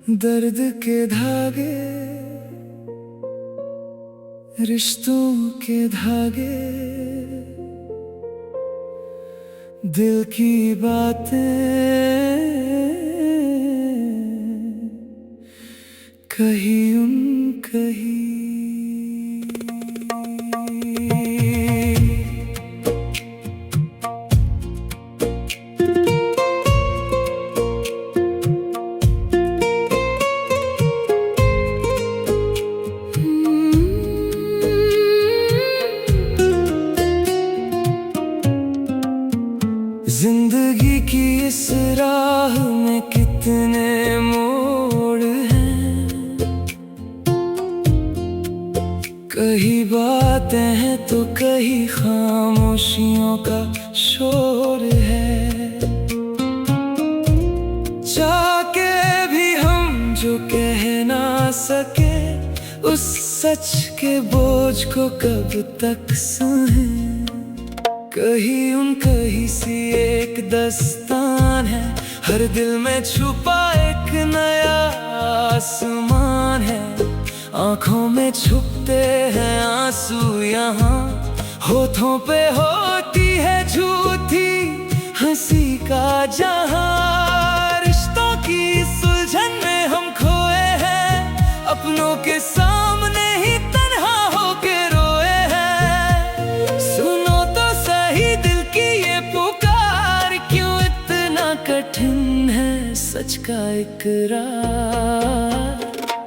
दर्द के धागे, रिश्तों के धागे, दिल की बातें कहीं उन कहीं। जिंदगी की इस राह में कितने मोड़ हैं, कहीं बातें हैं तो कहीं खामोशियों का शोर है। चाह के भी हम जो कह ना सके, उस सच के बोझ को कब तक सहें। कहीं उन कहीं सी एक दस्तान है, हर दिल में छुपा एक नया आसमान है। आंखों में छुपते हैं आंसू, यहाँ होठों पे होती है झूठी हंसी का जहां। रिश्तों की सुलझन में हम खोए हैं, अपनों के सामने ही तन्हा होके रोए हैं। सुनो तो सही दिल की ये पुकार, क्यों इतना कठिन है सच का इकरार।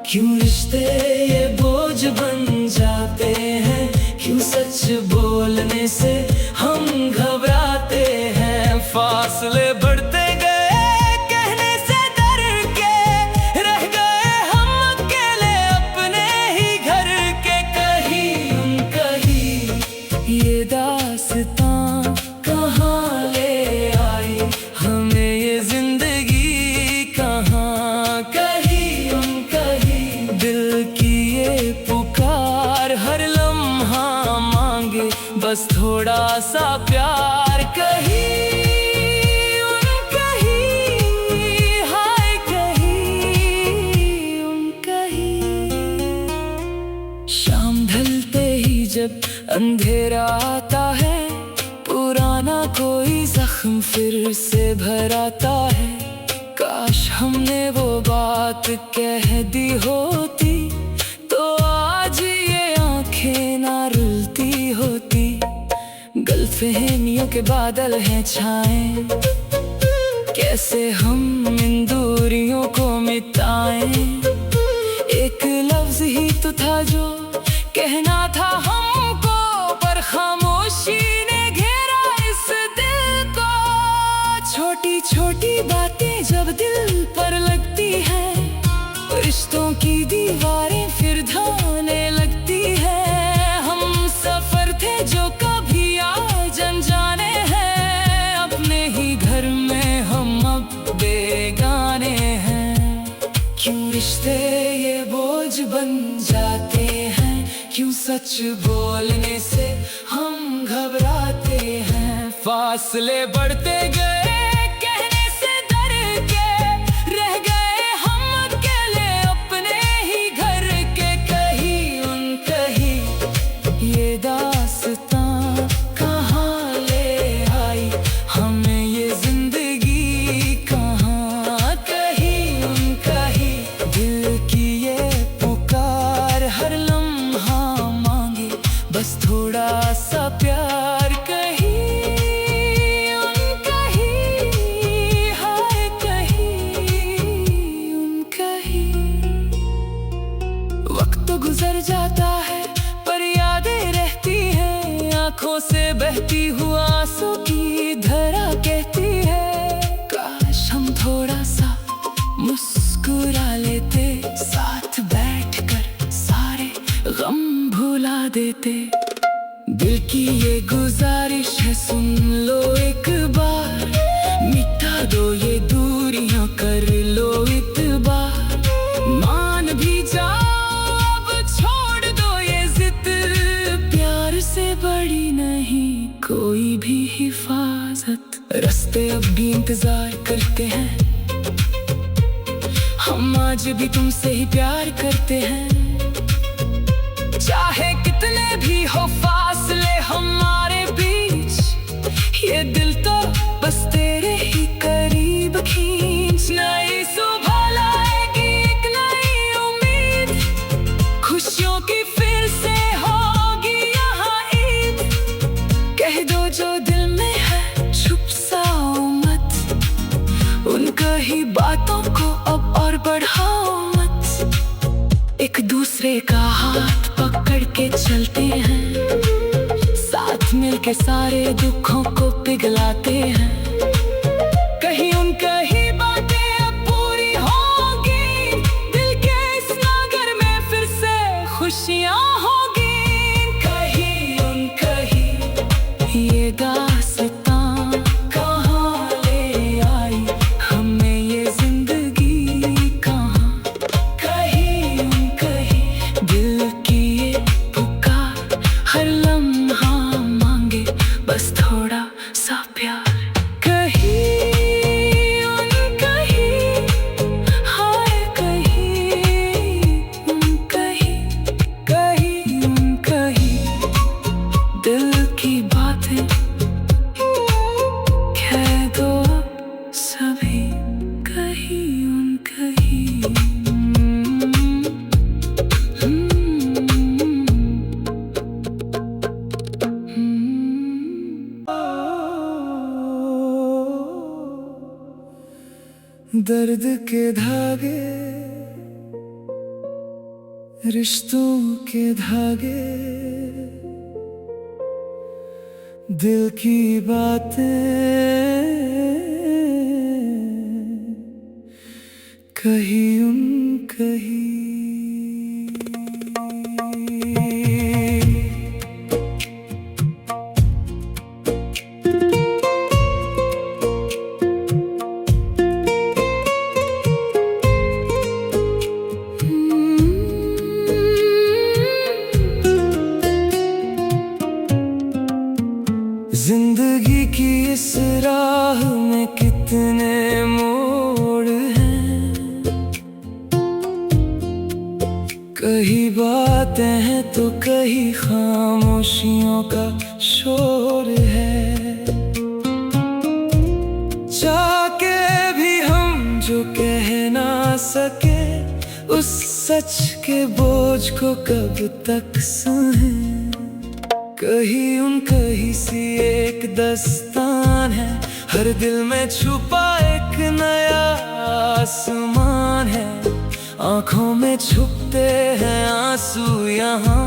क्यों रिश्ते ये बोझ बन जाते हैं, क्यों सच बोलने से हम घबराते हैं। फासले बढ़ते गए कहने से डर के, रह गए हम अकेले अपने ही घर के। कहीं उन कहीं ये दास्तां कहाँ ले आई हमें, ये जिंदगी कहाँ। कहीं उन कहीं दिल की ये पुकार, हर लम्हा मांगे बस थोड़ा सा प्यार। कहीं उन कहीं, हाय कहीं उन कहीं। शाम ढलते ही जब अंधेरा आता है, पुराना कोई जख्म फिर से भर आता है। काश हमने वो बात कह दी होती, तो आज ये आंखें ना रुलती होती। गलतफहमियों के बादल हैं छाए, कैसे हम इन दूरियों को मिटाएं। एक लफ्ज ही तो था जो कहना था हमको, पर खामोशी ने घेरा इस दिल को। छोटी छोटी बातें जब दिल पर लगती हैं, रिश्तों की दीवारें फिर ढहने लगती हैं। हम सफर थे जो कभी आज अनजाने हैं, अपने ही घर में हम अब बेगाने हैं। क्यों रिश्ते ये बोझ बन जाते हैं, क्यों सच बोलने से हम घबराते हैं। फासले बढ़ते गए कहने से डर के, रह गए हम अकेले अपने ही घर के। कहीं उन कहीं ये दास्तां कहाँ ले आई हमें, ये जिंदगी कहाँ। कहीं उन कहीं दिल की ये पुकार, हर लम्हा मांगे बस थोड़ा सा प्यार। कहीं उन कहीं, हाय कहीं उन कहीं। वक्त तो गुजर जाता है पर यादें रहती हैं, आंखों से बहती हुआ आंसू की धरा कहती है। काश हम थोड़ा सा मुस्कुरा लेते, साथ बैठकर सारे गम भुला देते। दिल की ये गुजारिश है सुन लो एक बार, मिटा दो ये दूरियां कर लो इतबार। मान भी जाओ अब छोड़ दो ये जिद, प्यार से बड़ी नहीं कोई भी हिफाजत। रास्ते अब भी इंतजार करते हैं, हम आज भी तुमसे ही प्यार करते हैं, चाहे कितने भी हो फासले हमारे बीच, ये दिल तो बस तेरे ही करीब खींच। नई सुबह लाएगी एक नई उम्मीद, खुशियों की फिर से होगी यहाँ ईद। कह दो जो दिल में है छुप साओ मत, उन कही बातों को अब और बढ़ाओ मत। एक दूसरे का हाथ पकड़ के चलते हैं, साथ मिलके सारे दुखों को पिघलाते हैं। कहीं उन कही बातें अब पूरी होगी, दिल के इस नगर में फिर से खुशियाँ होगी। कहीं उन कही ये दास्तां कहाँ ले आई हमें ये जिंदगी कहाँ। कहीं उन कही दिल की ये पुकार, हर लम्हा मांगे बस थोड़ा सा प्यार। दिल की बातें कह दो सभी, कहीं उन कहीं। दर्द के धागे, रिश्तों के धागे, दिल की बातें कहीं उन कहीं। जिंदगी की इस राह में कितने मोड़ हैं, कहीं बातें हैं तो कहीं खामोशियों का शोर है। चाह के भी हम जो कह ना सके, उस सच के बोझ को कब तक सहें। कहीं उन कहीं सी एक दस्तान है, हर दिल में छुपा एक नया आसमान है। आँखों में छुपते हैं आंसू यहाँ,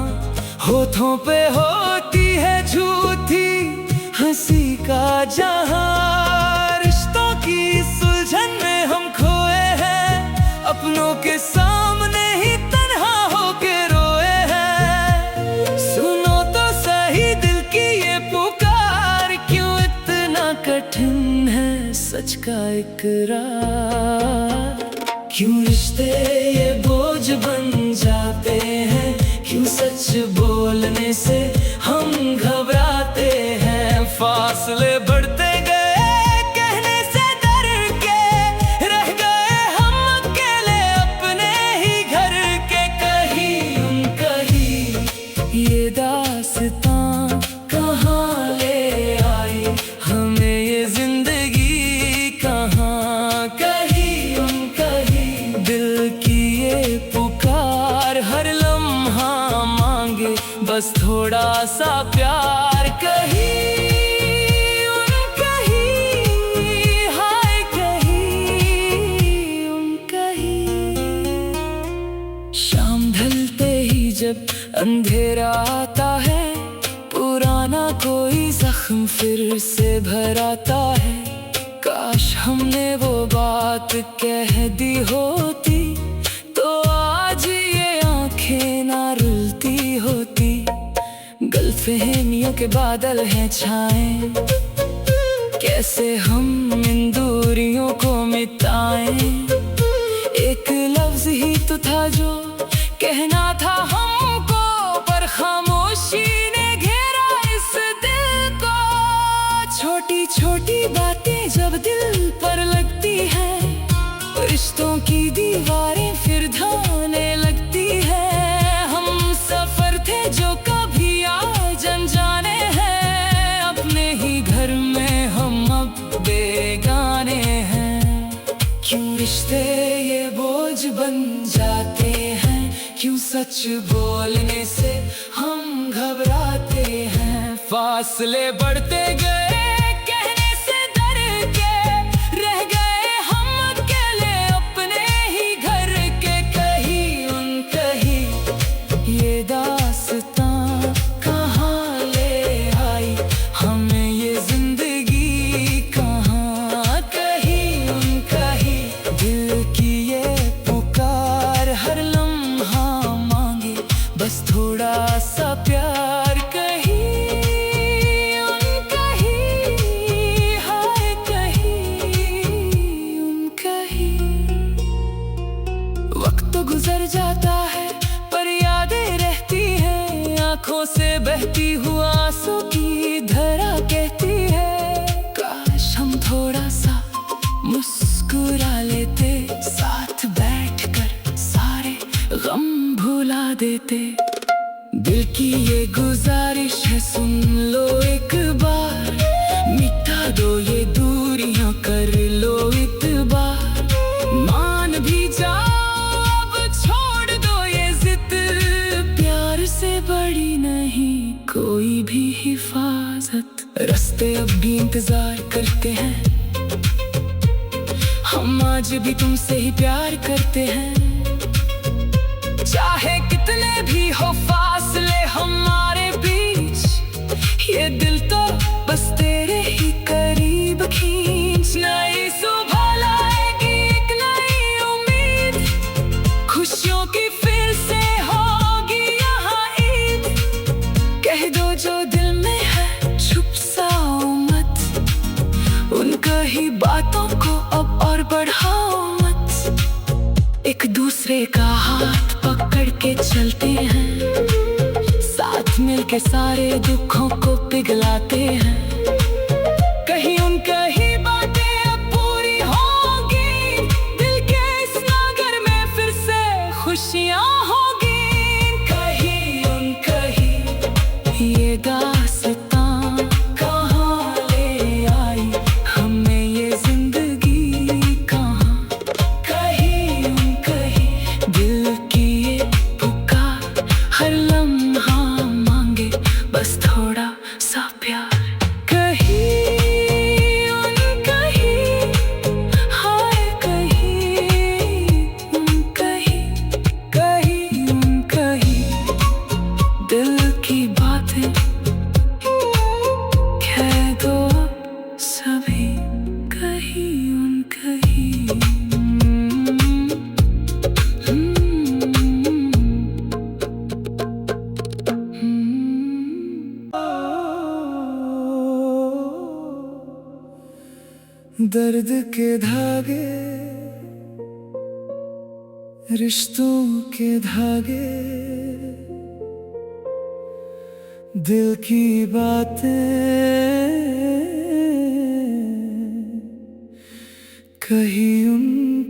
होठों पे होती है झूठी हंसी का जहां। रिश्तों की सुलझन में हम खोए हैं, अपनों के सामने ही तन्हा होके रोए हैं। सुनो तो सही दिल की ये पुकार, क्यों इतना कठिन है सच का इकरार। क्यों रिश्ते ये बोझ बन जाते हैं, क्यों सच बोलने से हम घबराते हैं। फासले बढ़ते गए कहने से डर के, रह गए हम अकेले अपने ही घर के। कहीं उन कहीं ये दास्तां कहाँ ले आई हमें ये जिंदगी कहाँ। कहीं उन कहीं दिल की ये पुकार, हर लम्हा मांगे बस थोड़ा सा प्यार। कहीं उन कहीं, हाय कहीं उन कहीं। शाम ढलते ही जब अंधेरा आता है, पुराना कोई जख्म फिर से भर आता है। काश हमने वो बात कह दी होती, तो आज ये आंखें ना रुलती होती। गलतफहमियों के बादल हैं छाए, कैसे हम इन दूरियों को मिटाएं। एक लफ्ज ही तो था जो कहना था हमको, पर खामोशी ने घेरा इस दिल को। छोटी छोटी बातें जब दिल पर लगती हैं, रिश्तों की दीवारें फिर ढहने लगती है। हम सफर थे जो कभी आज अनजाने हैं, अपने ही घर में हम अब बेगाने हैं। क्यों रिश्ते ये बोझ बन जाते हैं, क्यों सच बोलने से हम घबराते हैं। फासले बढ़ते गए, कहने से डर के रह गए हम अकेले अपने ही घर के। कहीं उन कहीं ये दास्तां कहाँ ले आई हमें, ये जिंदगी कहाँ। कहीं उन कहीं दिल की ये पुकार हर लम्हा मांगे बस थोड़ा सा प्यार। गुजर जाता है पर यादें रहती हैं, आंखों से बहती हुआ आंसू की धारा कहती है। काश हम थोड़ा सा मुस्कुरा लेते, साथ बैठकर सारे गम भुला देते। दिल की ये गुजारिश है सुन लो एक बार, मिटा दो ये दूरियां कर लो इतबार। मान भी जाओ से बड़ी नहीं कोई भी हिफाजत। रास्ते अब भी इंतजार करते हैं, हम आज भी तुमसे ही प्यार करते हैं। चाहे कितने भी हो फासले हमारे बीच, ये दिल तो बस तेरे ही करीब खींच। नई सुबह लाएगी एक नई उम्मीद, खुशियों की फिर से दो जो दिल में है छुप साओ मत, उन कही बातों को अब और बढ़ाओ मत। एक दूसरे का हाथ पकड़ के चलते हैं, साथ मिलके सारे दुखों को पिघलाते हैं। कहीं उन कही बातें अब पूरी होंगी, दिल के इस नगर में फिर से खुशियां होगी। कहीं उन कहीं ये दास्तां कहाँ ले आई हमें, ये जिंदगी कहाँ। कहीं उन कहीं दिल की ये पुकार हर लम्हा मांगे बस थोड़ा सा प्यार। कहीं उन कहीं हाय, कहीं उन कहीं दिल की बातें कह दो सभी कहीं उन कहीं। दर्द के धागे, रिश्तों के धागे, दिल की बातें कहीं उन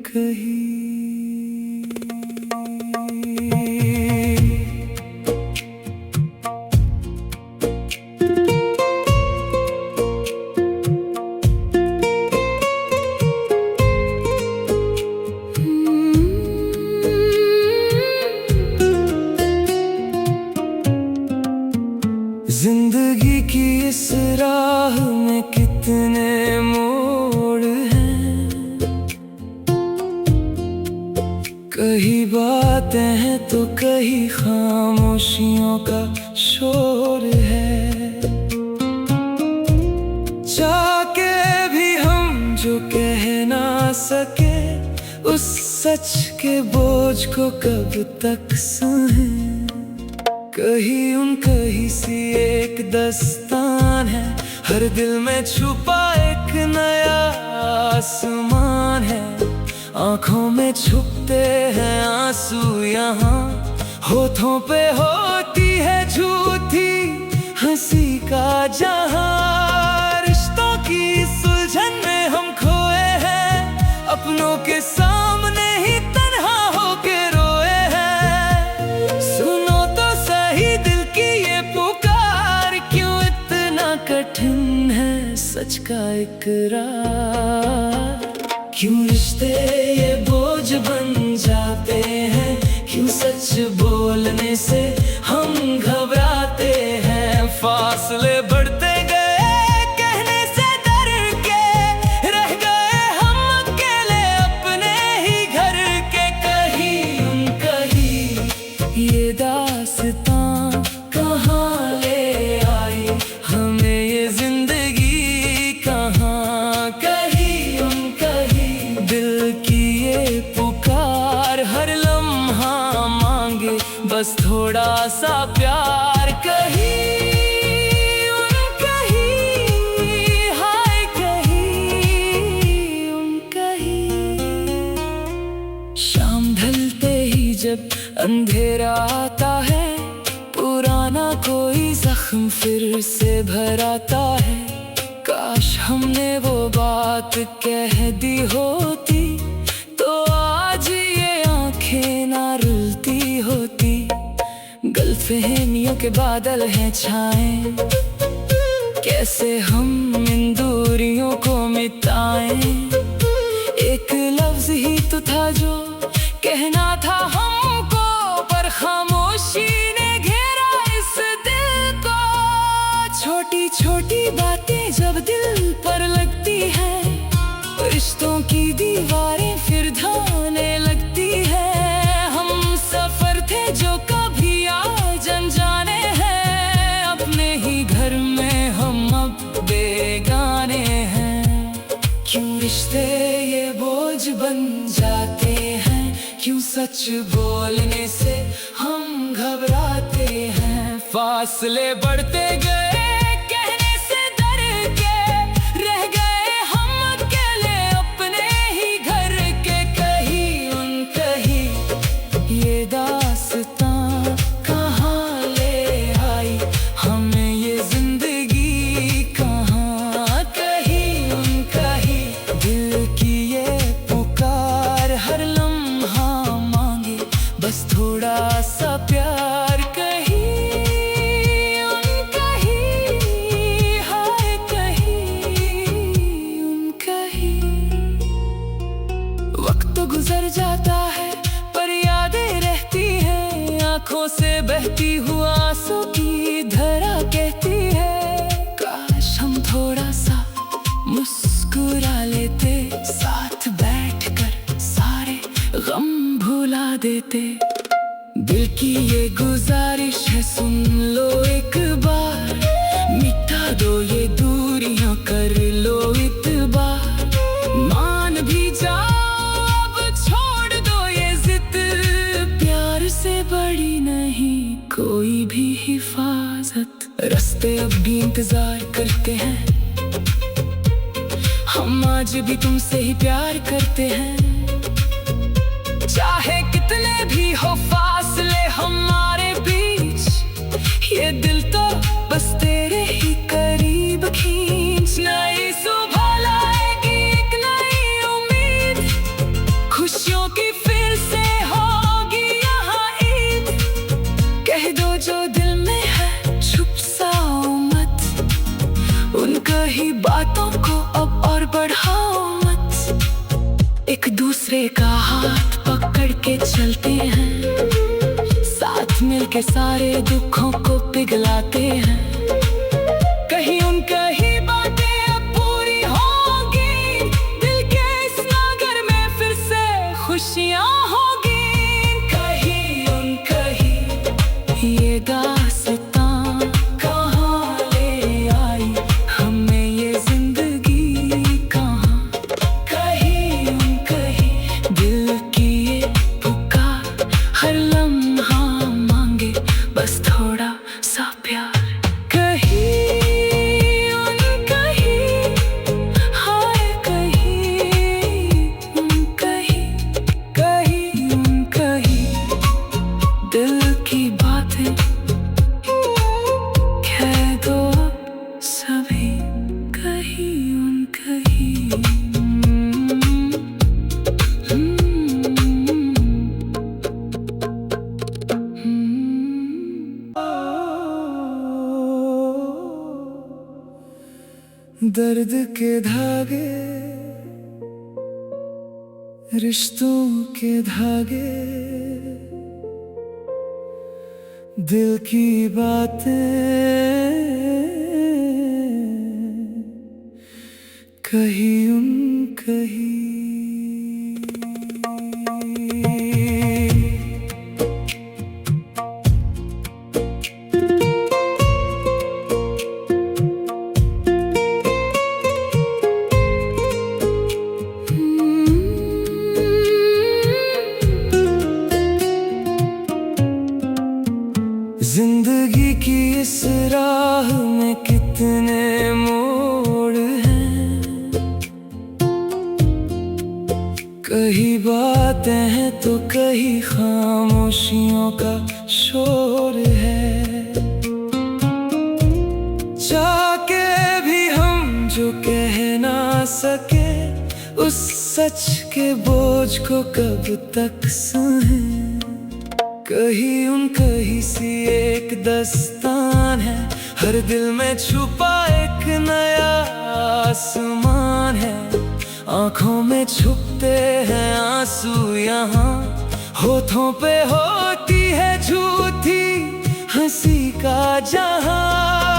कहीं। जिंदगी की इस राह में कितने मोड़ हैं, कहीं बातें हैं तो कहीं खामोशियों का शोर है। चाह के भी हम जो कह ना सके, उस सच के बोझ को कब तक सहें। कहीं उन कहीं सी एक दस्तान है, हर दिल में छुपा एक नया आसमान है। आंखों में छुपते हैं आंसू यहाँ, होठों पे होती है झूठी हंसी का जहां। रिश्तों की सुलझन में हम खोए हैं, अपनों के सामने सच का इकरार। क्यों रिश्ते ये बोझ बन जाते हैं, क्यों सच बोलने से हम घबराते हैं। फासले बढ़ते गए कहने से डर के, रह गए हम अकेले अपने ही घर के। कहीं ये दास्तां कहाँ ले आई हमें, ये जिंदगी कहाँ। कहीं दिल की ये पुकार हर लम्हा मांगे बस थोड़ा सा प्यार। शाम ढलते ही जब अंधेरा आता है, पुराना कोई जख्म फिर से भर आता है। काश हमने वो बात कह दी होती, तो आज ये आंखें ना रुलती होती। गलतफहमियों के बादल हैं छाए, कैसे हम इन दूरियों को मिटाएं। एक लफ्ज ही तो था जो कहना था हमको, पर खामोशी ने घेरा इस दिल को। छोटी छोटी बातें जब दिल पर लगती हैं, रिश्तों की दीवारें फिर ढहने लगती हैं। हम सफर थे जो कभी आज अनजाने हैं, अपने ही घर में हम अब बेगाने हैं। क्यों रिश्ते ये बोझ बन जाते हैं, क्यों सच बोलने से हम घबराते हैं। फासले बढ़ते गए कहने से डर के, रह गए हम अकेले अपने ही घर के। कहीं ये दास्तां कहाँ ले आई हमें, ये जिंदगी कहाँ। कहीं दिल की ये पुकार हर लम्हा मांगे बस थोड़ा सा प्यार। वक्त तो गुजर जाता है पर यादें रहती हैं, आंखों से बहती हुआ आंसू की धारा कहती है। काश हम थोड़ा सा मुस्कुरा लेते, साथ बैठकर सारे गम भुला देते। दिल की ये गुजारिश है सुन लो एक बार, मिटा दो ये दूरियां कर लो इतबार। मान भी जाओ अब छोड़ दो ये जिद, प्यार से बड़ी नहीं कोई भी हिफाजत। रास्ते अब भी इंतजार करते हैं, हम आज भी तुमसे ही प्यार करते हैं। चाहे कितने भी हो फासले हमारे बीच, ये दिल तो बस तेरे ही करीब खींच। नई सुबह लाएगी एक नई उम्मीद, खुशियों की फिर से होगी यहाँ ईद। कह दो जो दिल में है छुप साओ मत, उन कही बातों को अब और बढ़ाओ मत। एक दूसरे का हाथ पकड़ के चलते हैं, साथ मिलके सारे दुखों को पिघलाते हैं। कहीं उनका ही बातें अब पूरी होंगी, दिल के इस नगर में फिर से खुशियां होगी। कहीं ये दास्तां कहाँ ले आई हमें, ये जिंदगी कहाँ। कहीं दिल की ये पुकार हर लम्हा मांगे बस थोड़ा सा प्यार। दर्द के धागे, रिश्तों के धागे, दिल की बातें कहीं कहीं। जिंदगी की इस राह में कितने मोड़ हैं, कहीं बातें हैं तो कहीं खामोशियों का शोर है। चाह के भी हम जो कह ना सके, उस सच के बोझ को कब तक सहें। कहीं सी एक दस्तान है, हर दिल में छुपा एक नया आसमान है। आँखों में छुपते हैं आंसू यहाँ, होठों पे होती है झूठी हंसी का जहां।